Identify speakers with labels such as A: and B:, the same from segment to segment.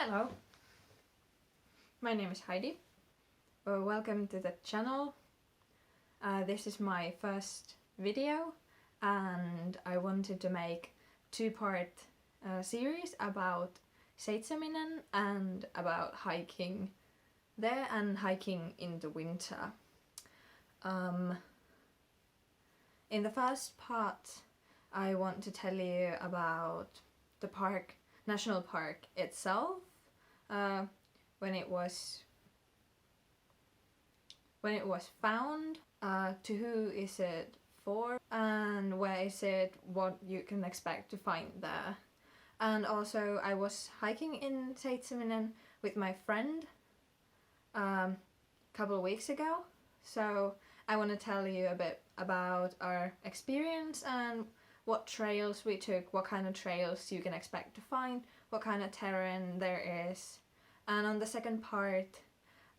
A: Hello, my name is Heidi. Welcome to the channel. This is my first video and I wanted to make two-part series about Seitseminen and about hiking there and hiking in the winter. In the first part I want to tell you about the national park itself, when it was found, to who is it for, and where is it, what you can expect to find there. And also I was hiking in Seitseminen with my friend a couple of weeks ago, so I want to tell you a bit about our experience and what trails we took, what kind of trails you can expect to find, what kind of terrain there is. And on the second part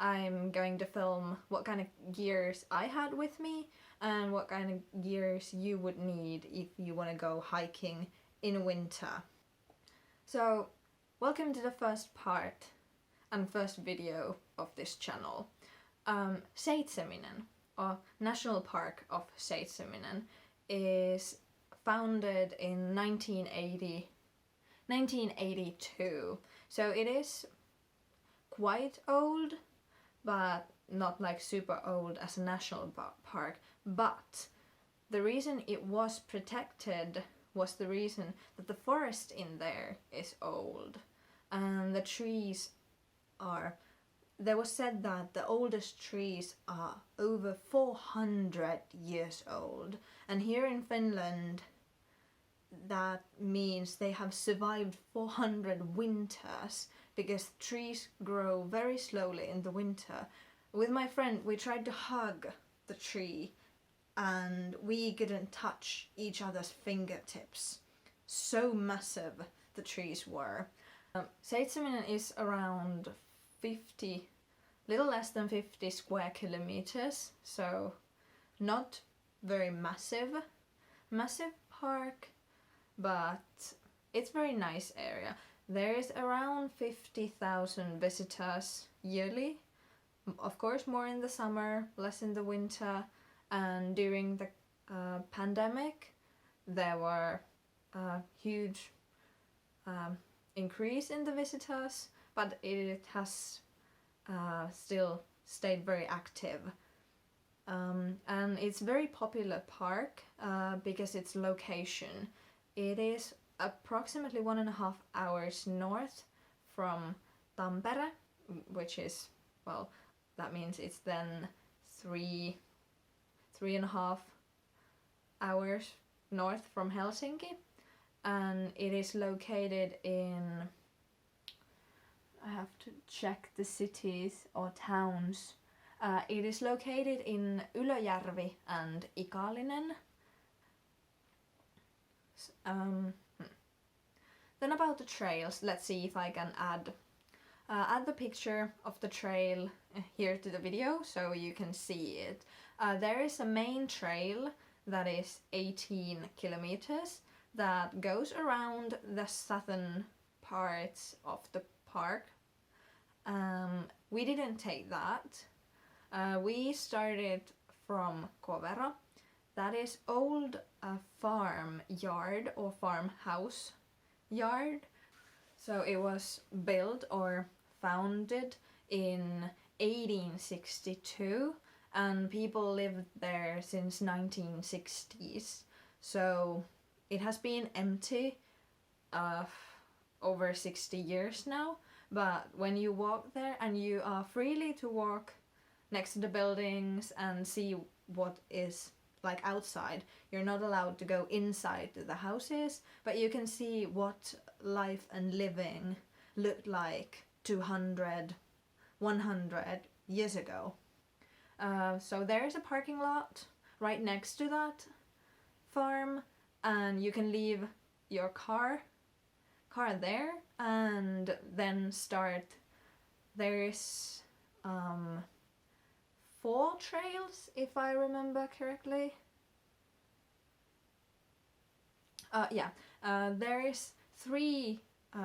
A: I'm going to film what kind of gears I had with me and what kind of gears you would need if you want to go hiking in winter. So welcome to the first part and first video of this channel. Seitseminen, or National Park of Seitseminen, is founded in 1982, so it is quite old, but not like super old as a national park. But the reason it was protected was the reason that the forest in there is old, and the trees are, there was said that the oldest trees are over 400 years old, and here in Finland that means they have survived 400 winters, because trees grow very slowly in the winter. With my friend we tried to hug the tree and we couldn't touch each other's fingertips. So massive the trees were. Seitseminen is around 50, little less than 50 square kilometers, so not very massive park, but it's very nice area. There is around 50,000 visitors yearly, of course more in the summer, less in the winter, and during the pandemic there were a huge increase in the visitors, but it has still stayed very active. And it's a very popular park because its location. It is approximately 1.5 hours north from Tampere, which is, well, that means it's then 3.5 hours north from Helsinki, and it is located in, I have to check the cities or towns. It is located in Ylöjärvi and Ikalinen. Then about the trails, let's see if I can add the picture of the trail here to the video so you can see it. There is a main trail that is 18 kilometers that goes around the southern parts of the park. We didn't take that. We started from Kovero. That is old farm yard or farmhouse yard. So it was built or founded in 1862 and people lived there since 1960s. So it has been empty over 60 years now, but when you walk there and you are freely to walk next to the buildings and see what is like outside. You're not allowed to go inside to the houses, but you can see what life and living looked like 200, 100 years ago. So there's a parking lot right next to that farm, and you can leave your car there and then start. There's 4 trails, if I remember correctly. There is 3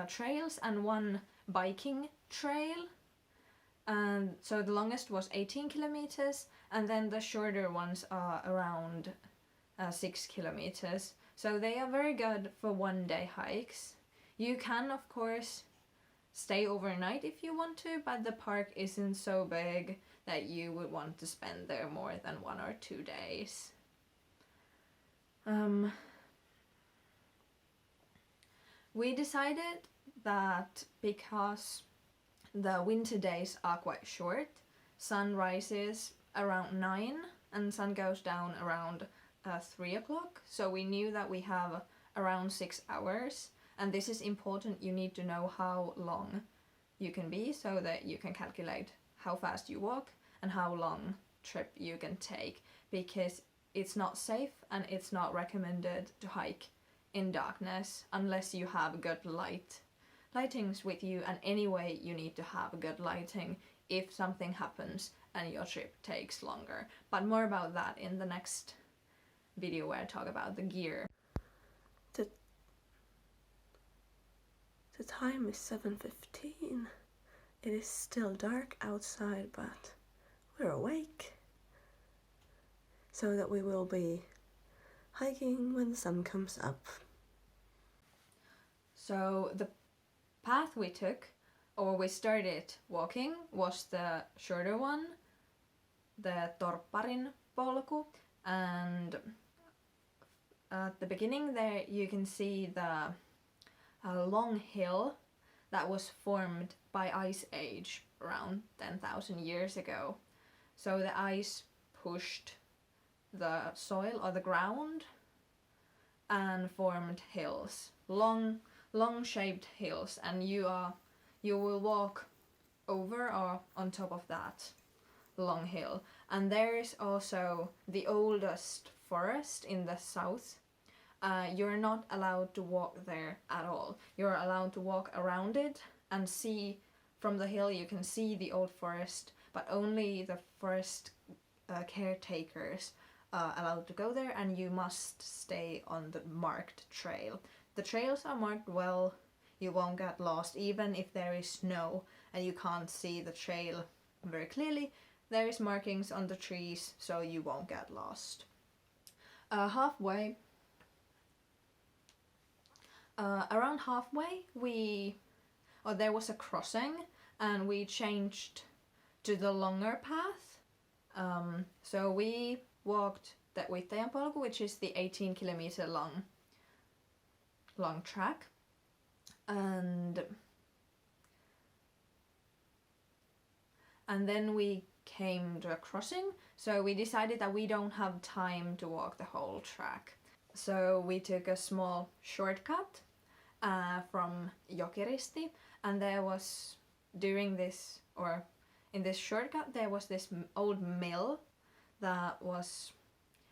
A: trails and 1 biking trail. And so the longest was 18 kilometers, and then the shorter ones are around 6 kilometers. So they are very good for one day hikes. You can, of course, stay overnight if you want to, but the park isn't so big that you would want to spend there more than 1 or 2 days. We decided that because the winter days are quite short, sun rises around 9 and sun goes down around 3 o'clock, so we knew that we have around 6 hours, and this is important. You need to know how long you can be so that you can calculate how fast you walk and how long trip you can take, because it's not safe and it's not recommended to hike in darkness unless you have good lightings with you, and anyway you need to have good lighting if something happens and your trip takes longer. But more about that in the next video where I talk about the gear. The time is 7:15. It is still dark outside, but we're awake, so that we will be hiking when the sun comes up. So the path we took, or we started walking, was the shorter one, the Torpparin polku, and at the beginning there you can see the long hill that was formed by ice age around 10,000 years ago. So the ice pushed the soil or the ground and formed hills, long shaped hills, and you will walk over or on top of that long hill. And there is also the oldest forest in the south. You're not allowed to walk there at all. You're allowed to walk around it and see from the hill. You can see the old forest, but only the forest caretakers are allowed to go there, and you must stay on the marked trail. The trails are marked well. You won't get lost even if there is snow and you can't see the trail very clearly. There is markings on the trees, so you won't get lost. Around halfway there was a crossing and we changed to the longer path. So we walked the Uittajan polku, which is the 18-kilometer long track, and then we came to a crossing, so we decided that we don't have time to walk the whole track. So we took a small shortcut from Jokiristi, and there was in this shortcut there was this old mill that was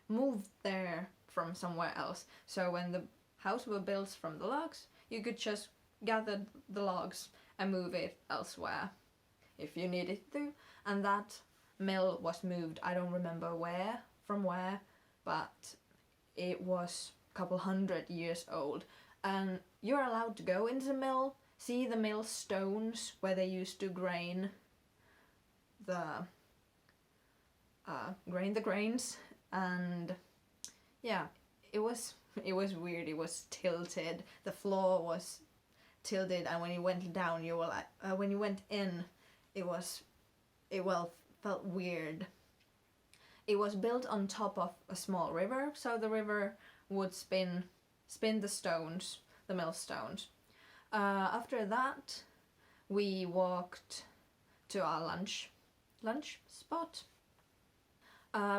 A: moved there from somewhere else. So when the house was built from the logs, you could just gather the logs and move it elsewhere if you needed to. And that mill was moved, I don't remember from where, but it was a couple 100 years old. And you're allowed to go into the mill, see the mill stones where they used to grain the grains, and yeah, it was weird. It was tilted. The floor was tilted, and when you went down, when you went in, it felt weird. It was built on top of a small river, so the river would spin the stones, the mill stones. After that, we walked to our lunch spot.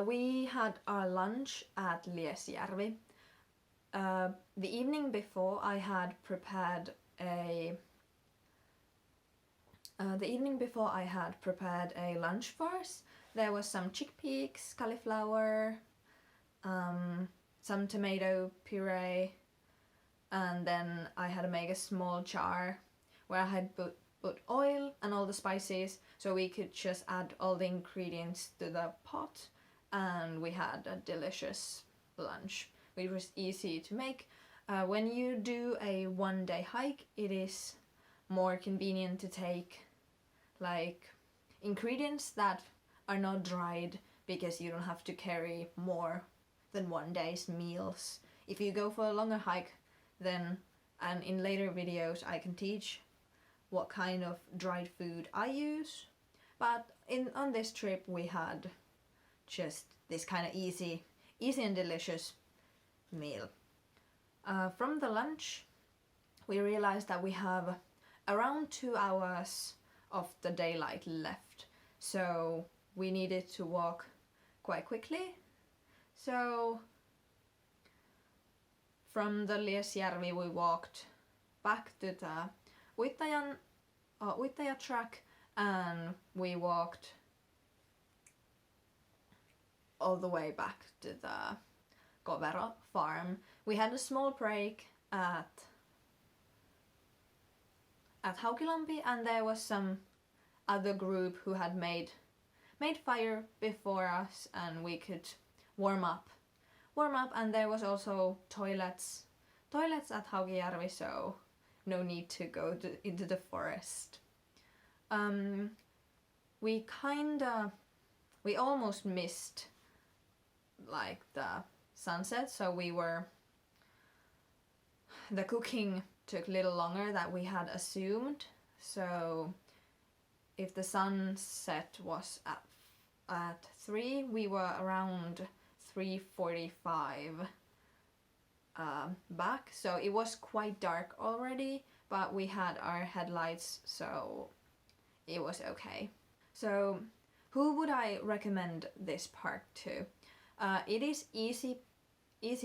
A: We had our lunch at Liesjärvi. The evening before, I had prepared a lunch for us. There was some chickpeas, cauliflower, some tomato puree, and then I had to make a small jar where I had put oil and all the spices, so we could just add all the ingredients to the pot, and we had a delicious lunch. It was easy to make. When you do a one-day hike, it is more convenient to take like ingredients that are not dried, because you don't have to carry more than one day's meals. If you go for a longer hike, then, and in later videos I can teach what kind of dried food I use. But on this trip we had just this kind of easy and delicious meal. From the lunch, we realized that we have around 2 hours of the daylight left, so we needed to walk quite quickly. So from the Liesjärvi we walked back to the Uittaja track, and we walked all the way back to the Kovero farm. We had a small break at Haukilampi, and there was some other group who had made fire before us, and we could warm up, and there was also toilets at Haukijärvi, so no need to go into the forest. We almost missed like the sunset, so the cooking took a little longer than we had assumed. So if the sunset was at 3, we were around 3:45 back, so it was quite dark already, but we had our headlights, so it was okay. So who would I recommend this park to? It is easy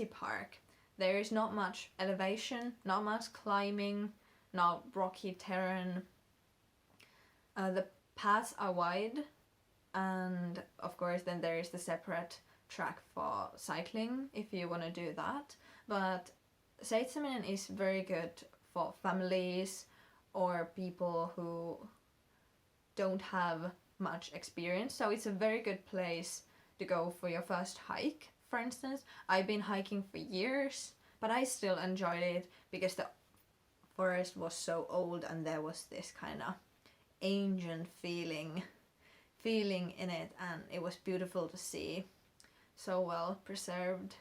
A: park. There is not much elevation, not much climbing, not rocky terrain. The paths are wide, and of course then there is the separate track for cycling if you want to do that. But Seitseminen is very good for families or people who don't have much experience, so it's a very good place to go for your first hike. For instance, I've been hiking for years, but I still enjoyed it because the forest was so old and there was this kind of ancient feeling in it, and it was beautiful to see. So well preserved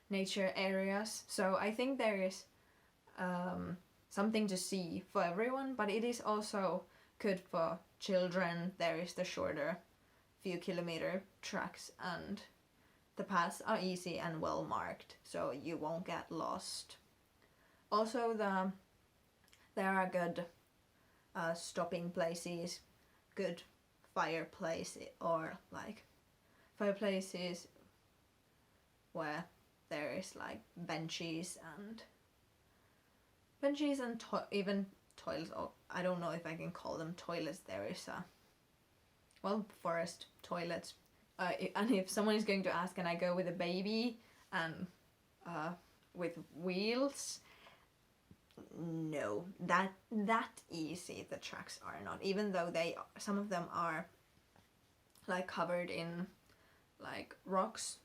A: nature areas. So I think there is something to see for everyone, but it is also good for children. There is the shorter few kilometer tracks, and the paths are easy and well marked, so you won't get lost. Also there are good stopping places, good fireplaces where there is like benches and even toilets, or I don't know if I can call them toilets. There is forest toilets. And if someone is going to ask, can I go with a baby and with wheels? No, that easy the tracks are not, even though some of them are like covered in like rocks,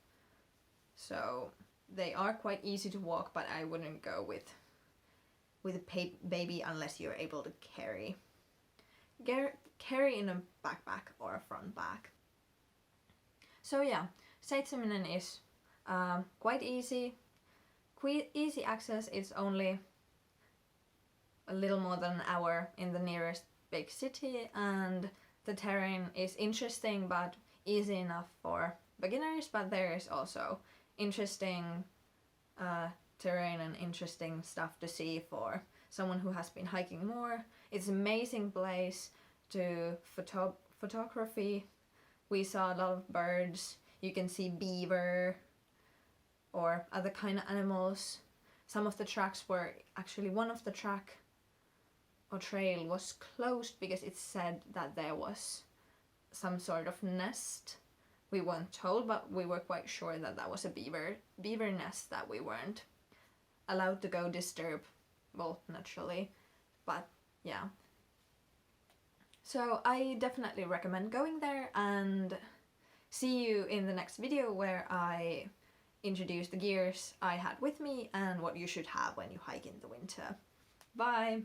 A: so they are quite easy to walk, but I wouldn't go with a baby unless you're able to carry in a backpack or a front bag. So yeah, Seitseminen is quite easy access. It's only a little more than an hour in the nearest big city, and the terrain is interesting but easy enough for beginners, but there is also interesting terrain and interesting stuff to see for someone who has been hiking more. It's an amazing place to photography. We saw a lot of birds. You can see beaver or other kind of animals. Some of the tracks were actually, one of the track or trail was closed because it said that there was some sort of nest. We weren't told, but we were quite sure that that was a beaver nest that we weren't allowed to go disturb, well, naturally, but yeah. So I definitely recommend going there, and see you in the next video where I introduce the gears I had with me and what you should have when you hike in the winter. Bye!